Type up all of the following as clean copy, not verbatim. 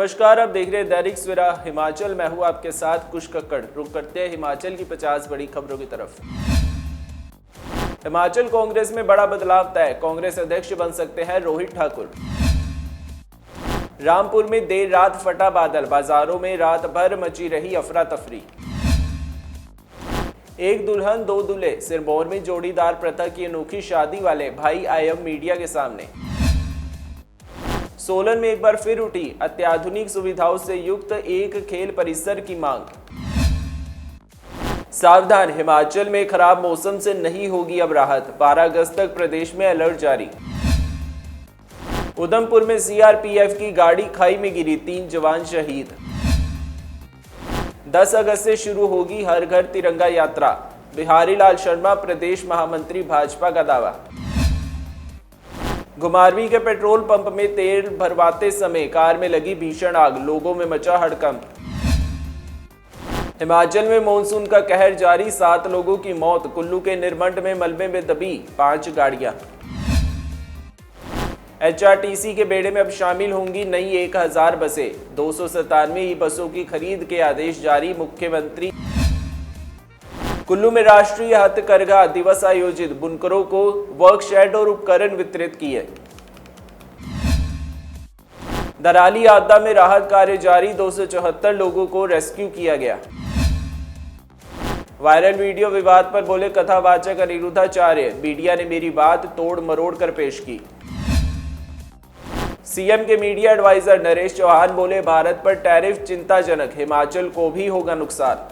नमस्कार, आप देख रहे हैं दैनिक सवेरा हिमाचल। मैं हूं आपके साथ कुश कक्कड़। रुक करते हैं हिमाचल की 50 बड़ी खबरों की तरफ। हिमाचल कांग्रेस में बड़ा बदलाव तय, कांग्रेस अध्यक्ष बन सकते हैं रोहित ठाकुर। रामपुर में देर रात फटा बादल, बाजारों में रात भर मची रही अफरा तफरी। एक दुल्हन दो दूल्हे, सिरमौर में जोड़ीदार प्रथा की अनोखी शादी वाले भाई आए अब मीडिया के सामने। सोलन में एक बार फिर उठी अत्याधुनिक सुविधाओं से युक्त एक खेल परिसर की मांग। सावधान, हिमाचल में खराब मौसम से नहीं होगी अब राहत, 12 अगस्त तक प्रदेश में अलर्ट जारी। उधमपुर में सीआरपीएफ की गाड़ी खाई में गिरी, 3 जवान शहीद। 10 अगस्त से शुरू होगी हर घर तिरंगा यात्रा, बिहारी लाल शर्मा प्रदेश महामंत्री भाजपा का दावा। घुमारवीं के पेट्रोल पंप में तेल भरवाते समय कार में लगी भीषण आग, लोगों में मचा हड़कंप। हिमाचल में मॉनसून का कहर जारी, 7 लोगों की मौत, कुल्लू के निरमंड में मलबे में दबी 5 गाड़ियां। एचआरटीसी के बेड़े में अब शामिल होंगी नई 1000 बसें, 297 ई बसों की खरीद के आदेश जारी, मुख्यमंत्री। कुल्लू में राष्ट्रीय हथकरघा दिवस आयोजित, बुनकरों को वर्कशेड और उपकरण वितरित किए। दराली आपदा में राहत कार्य जारी, 274 लोगों को रेस्क्यू किया गया। वायरल वीडियो विवाद पर बोले कथावाचक अनिरुद्धाचार्य, मीडिया ने मेरी बात तोड़ मरोड़ कर पेश की। सीएम के मीडिया एडवाइजर नरेश चौहान बोले भारत पर टैरिफ चिंताजनक, हिमाचल को भी होगा नुकसान।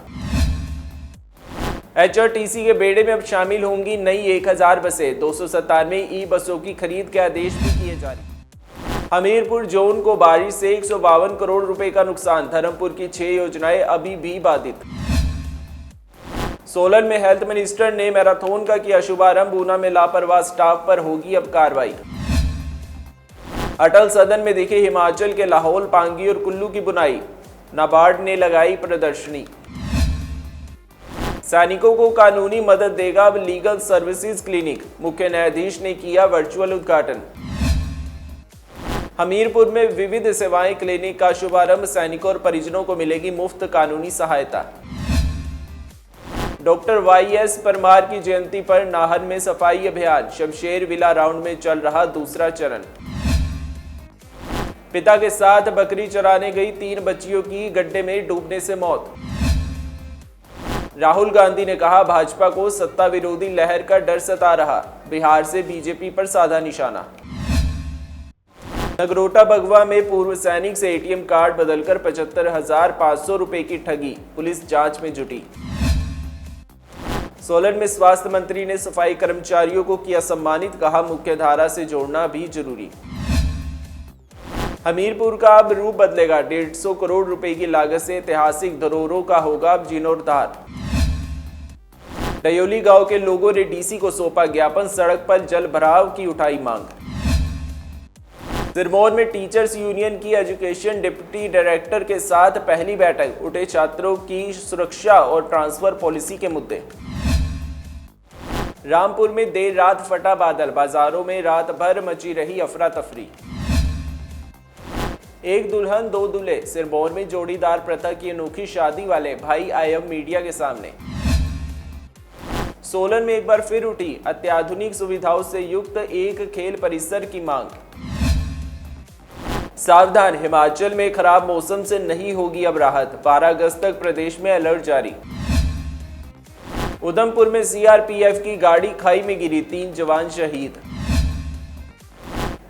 एचआरटीसी के बेड़े में अब शामिल होंगी नई 1000 बसें, 297 ई बसों की खरीद के आदेश भी किए जारी। हमीरपुर जोन को बारिश से 152 करोड़ रुपए का नुकसान, धर्मपुर की 6 योजनाएं अभी भी बाधित। सोलन में हेल्थ मिनिस्टर ने मैराथन का किया शुभारंभ, ऊना में लापरवाह स्टाफ पर होगी अब कार्रवाई। अटल सदन में दिखे हिमाचल के लाहौल, पांगी और कुल्लू की बुनाई, नाबार्ड ने लगाई प्रदर्शनी। सैनिकों को कानूनी मदद देगा अब लीगल सर्विसेज क्लिनिक, मुख्य न्यायाधीश ने किया वर्चुअल उद्घाटन। हमीरपुर में विविध सेवाएं क्लिनिक का शुभारंभ, सैनिकों और परिजनों को मिलेगी मुफ्त कानूनी सहायता। डॉक्टर वाईएस परमार की जयंती पर नाहन में सफाई अभियान, शमशेर विला राउंड में चल रहा दूसरा चरण। पिता के साथ बकरी चराने गई 3 बच्चियों की गड्ढे में डूबने से मौत। राहुल गांधी ने कहा भाजपा को सत्ता विरोधी लहर का डर सता रहा, बिहार से बीजेपी पर साधा निशाना। नगरोटा बगवा में पूर्व सैनिक से एटीएम कार्ड बदलकर 75,500 रुपए की ठगी, पुलिस जांच में जुटी। सोलन में स्वास्थ्य मंत्री ने सफाई कर्मचारियों को किया सम्मानित, कहा मुख्यधारा से जोड़ना भी जरूरी। हमीरपुर का अब रूप बदलेगा, 150 करोड़ रुपए की लागत से ऐतिहासिक धरोहरों का होगा अब जीर्णोद्धार। डयोली गांव के लोगों ने डीसी को सौंपा ज्ञापन, सड़क पर जल भराव की उठाई मांग। सिरमौर में टीचर्स यूनियन की एजुकेशन डिप्टी डायरेक्टर के साथ पहली बैठक, उठे छात्रों की सुरक्षा और ट्रांसफर पॉलिसी के मुद्दे। रामपुर में देर रात फटा बादल, बाजारों में रात भर मची रही अफरा तफरी। एक दुल्हन दो दूल्हे, सिरमौर में जोड़ीदार प्रथा की अनोखी शादी वाले भाई आए अब मीडिया के सामने। सोलन में एक बार फिर उठी अत्याधुनिक सुविधाओं से युक्त एक खेल परिसर की मांग। सावधान, हिमाचल में खराब मौसम से नहीं होगी अब राहत, 12 अगस्त तक प्रदेश में अलर्ट जारी। उधमपुर में सीआरपीएफ की गाड़ी खाई में गिरी, 3 जवान शहीद।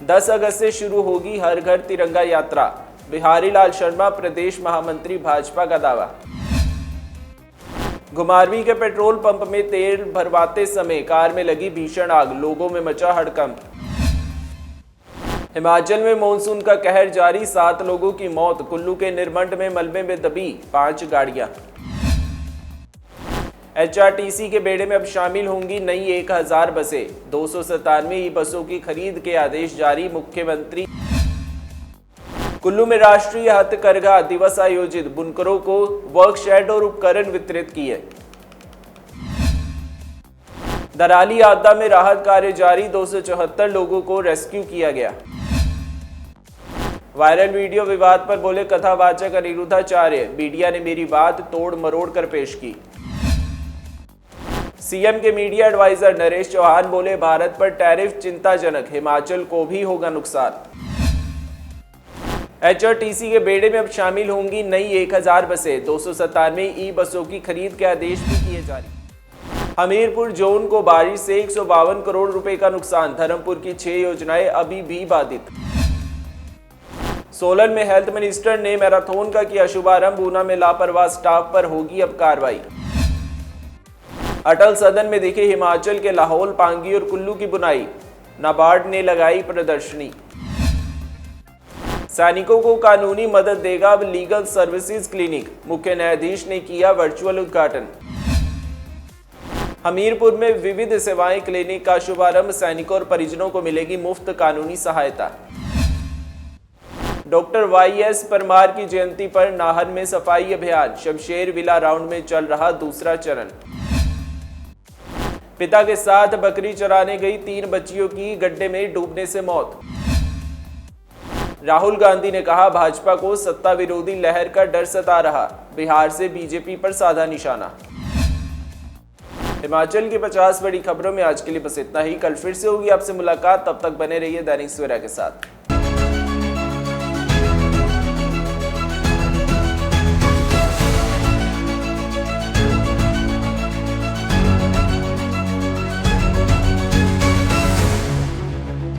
10 अगस्त से शुरू होगी हर घर तिरंगा यात्रा, बिहारी लाल शर्मा प्रदेश महामंत्री भाजपा का दावा। घुमारवीं के पेट्रोल पंप में तेल भरवाते समय कार में लगी भीषण आग, लोगों में मचा हड़कंप। हिमाचल में मॉनसून का कहर जारी, 7 लोगों की मौत, कुल्लू के निरमंड में मलबे में दबी 5 गाड़ियां। एचआरटीसी के बेड़े में अब शामिल होंगी नई 1000 बसें, 297 ई बसों की खरीद के आदेश जारी, मुख्यमंत्री। कुल्लू में राष्ट्रीय हथकरघा दिवस आयोजित, बुनकरों को वर्कशेड और उपकरण वितरित किए। दराली आपदा में राहत कार्य जारी, 274 लोगों को रेस्क्यू किया गया। वायरल वीडियो विवाद पर बोले कथावाचक अनिरुद्धाचार्य, मीडिया ने मेरी बात तोड़ मरोड़ कर पेश की। सीएम के मीडिया एडवाइजर नरेश चौहान बोले भारत पर टैरिफ चिंताजनक, हिमाचल को भी होगा नुकसान। एचआरटीसी के बेड़े में अब शामिल होंगी नई 1000 बसें, 297 ई बसों की खरीद के आदेश भी किए जारी। हमीरपुर जोन को बारिश से 152 करोड़ रुपए का नुकसान, धर्मपुर की 6 योजनाएं अभी भी बाधित। सोलन में हेल्थ मिनिस्टर ने मैराथन का किया शुभारंभ, ऊना में लापरवाह स्टाफ पर होगी अब कार्रवाई। अटल सदन में दिखे हिमाचल के लाहौल, पांगी और कुल्लू की बुनाई, नाबार्ड ने लगाई प्रदर्शनी। सैनिकों को कानूनी मदद देगा अब लीगल सर्विसेज क्लिनिक, मुख्य न्यायाधीश ने किया वर्चुअल उद्घाटन। हमीरपुर में विविध सेवाएं क्लिनिक का शुभारंभ, सैनिकों और परिजनों को मिलेगी मुफ्त कानूनी सहायता। डॉक्टर वाईएस परमार की जयंती पर नाहन में सफाई अभियान, शमशेर विला राउंड में चल रहा दूसरा चरण। पिता के साथ बकरी चराने गई 3 बच्चियों की गड्ढे में डूबने से मौत। राहुल गांधी ने कहा भाजपा को सत्ता विरोधी लहर का डर सता रहा, बिहार से बीजेपी पर साधा निशाना। हिमाचल की 50 बड़ी खबरों में आज के लिए बस इतना ही। कल फिर से होगी आपसे मुलाकात, तब तक बने रहिए दैनिक सवेरा के साथ।